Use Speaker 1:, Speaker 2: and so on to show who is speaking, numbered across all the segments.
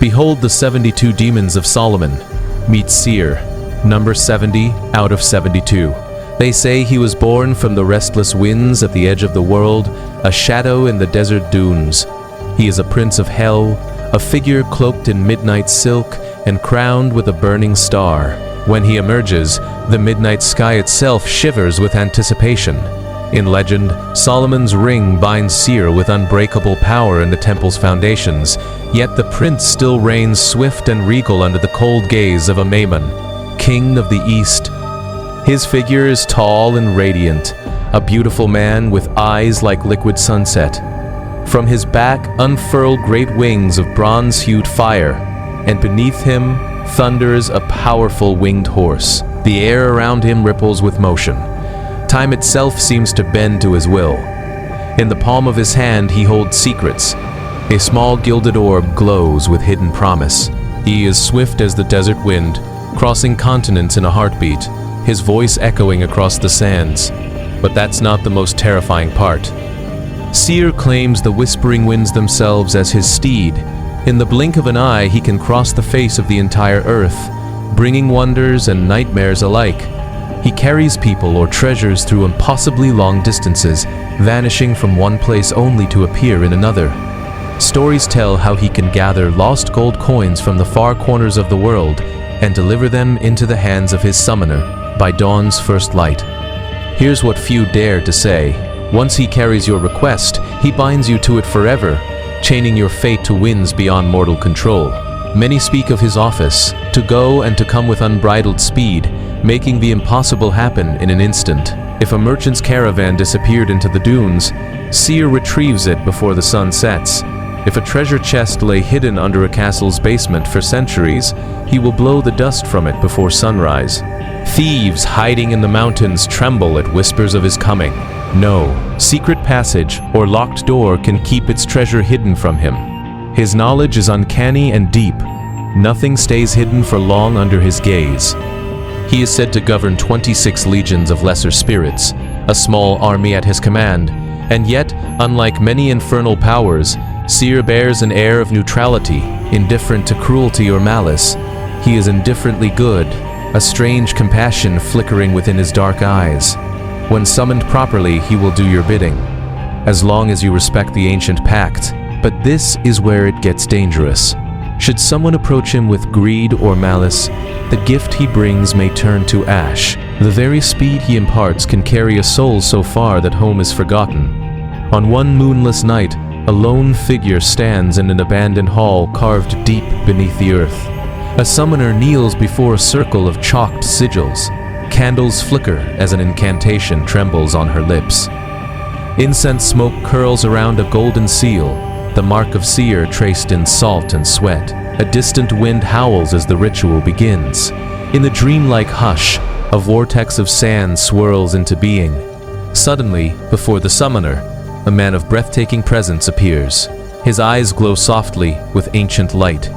Speaker 1: Behold the 72 demons of Solomon. Meet Seir, number 70 out of 72. They say he was born from the restless winds at the edge of the world, a shadow in the desert dunes. He is a prince of hell, a figure cloaked in midnight silk and crowned with a burning star. When he emerges, the midnight sky itself shivers with anticipation. In legend, Solomon's ring binds Seir with unbreakable power in the temple's foundations, yet the prince still reigns swift and regal under the cold gaze of a Mammon, king of the east. His figure is tall and radiant, a beautiful man with eyes like liquid sunset. From his back unfurl great wings of bronze-hued fire, and beneath him thunders a powerful winged horse. The air around him ripples with motion. Time itself seems to bend to his will. In the palm of his hand he holds secrets. A small gilded orb glows with hidden promise. He is swift as the desert wind, crossing continents in a heartbeat, his voice echoing across the sands. But that's not the most terrifying part. Seir claims the whispering winds themselves as his steed. In the blink of an eye he can cross the face of the entire earth, bringing wonders and nightmares alike. He carries people or treasures through impossibly long distances, vanishing from one place only to appear in another. Stories tell how he can gather lost gold coins from the far corners of the world and deliver them into the hands of his summoner by dawn's first light. Here's what few dare to say. Once he carries your request, he binds you to it forever, chaining your fate to winds beyond mortal control. Many speak of his office, to go and to come with unbridled speed, making the impossible happen in an instant. If a merchant's caravan disappeared into the dunes, Seir retrieves it before the sun sets. If a treasure chest lay hidden under a castle's basement for centuries, he will blow the dust from it before sunrise. Thieves hiding in the mountains tremble at whispers of his coming. No secret passage or locked door can keep its treasure hidden from him. His knowledge is uncanny and deep. Nothing stays hidden for long under his gaze. He is said to govern 26 legions of lesser spirits, a small army at his command, and yet, unlike many infernal powers, Seir bears an air of neutrality, indifferent to cruelty or malice. He is indifferently good, a strange compassion flickering within his dark eyes. When summoned properly, he will do your bidding, as long as you respect the ancient pact. But this is where it gets dangerous. Should someone approach him with greed or malice, the gift he brings may turn to ash. The very speed he imparts can carry a soul so far that home is forgotten. On one moonless night, a lone figure stands in an abandoned hall carved deep beneath the earth. A summoner kneels before a circle of chalked sigils. Candles flicker as an incantation trembles on her lips. Incense smoke curls around a golden seal, the mark of Seir traced in salt and sweat. A distant wind howls as the ritual begins. In the dreamlike hush, a vortex of sand swirls into being. Suddenly, before the summoner, a man of breathtaking presence appears. His eyes glow softly with ancient light,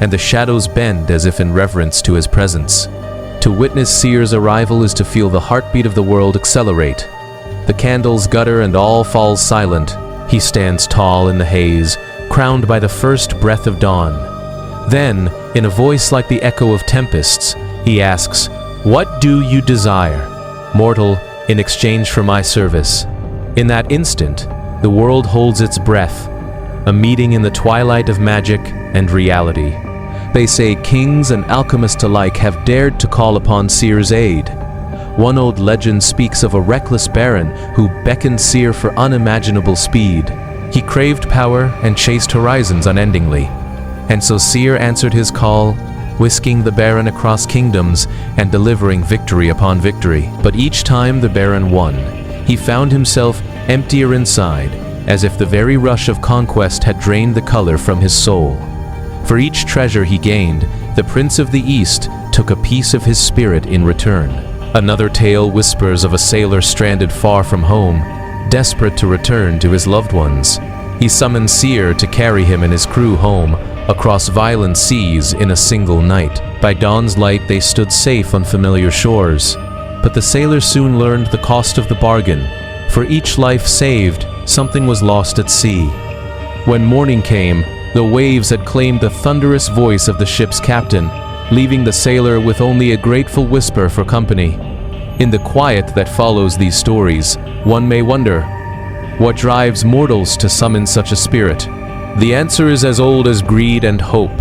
Speaker 1: and the shadows bend as if in reverence to his presence. To witness Seir's arrival is to feel the heartbeat of the world accelerate. The candles gutter and all falls silent. He stands tall in the haze, crowned by the first breath of dawn. Then, in a voice like the echo of tempests, he asks, "What do you desire, mortal, in exchange for my service?" In that instant, the world holds its breath, a meeting in the twilight of magic and reality. They say kings and alchemists alike have dared to call upon Seir's aid. One old legend speaks of a reckless baron who beckoned Seir for unimaginable speed. He craved power and chased horizons unendingly. And so Seir answered his call, whisking the baron across kingdoms and delivering victory upon victory. But each time the baron won, he found himself emptier inside, as if the very rush of conquest had drained the color from his soul. For each treasure he gained, the Prince of the East took a piece of his spirit in return. Another tale whispers of a sailor stranded far from home, desperate to return to his loved ones. He summoned Seir to carry him and his crew home, across violent seas in a single night. By dawn's light they stood safe on familiar shores. But the sailor soon learned the cost of the bargain. For each life saved, something was lost at sea. When morning came, The waves had claimed the thunderous voice of the ship's captain, leaving the sailor with only a grateful whisper for company. In the quiet that follows these stories, one may wonder, what drives mortals to summon such a spirit? The answer is as old as greed and hope.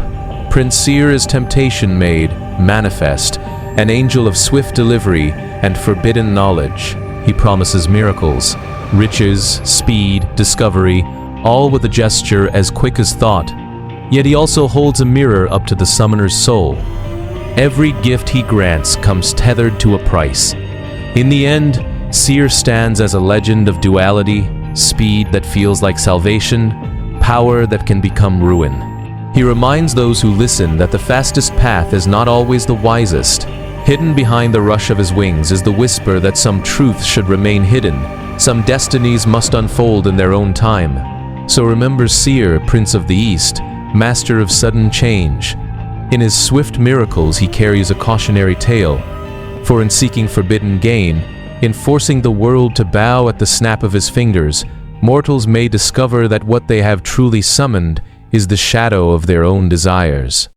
Speaker 1: Prince Seir is temptation made manifest, an angel of swift delivery and forbidden knowledge. He promises miracles, riches, speed, discovery, all with a gesture as quick as thought. Yet he also holds a mirror up to the summoner's soul. Every gift he grants comes tethered to a price. In the end, Seir stands as a legend of duality, speed that feels like salvation, power that can become ruin. He reminds those who listen that the fastest path is not always the wisest. Hidden behind the rush of his wings is the whisper that some truths should remain hidden, some destinies must unfold in their own time. So remember Seir, Prince of the East, master of sudden change. In his swift miracles he carries a cautionary tale, for in seeking forbidden gain, in forcing the world to bow at the snap of his fingers, mortals may discover that what they have truly summoned is the shadow of their own desires.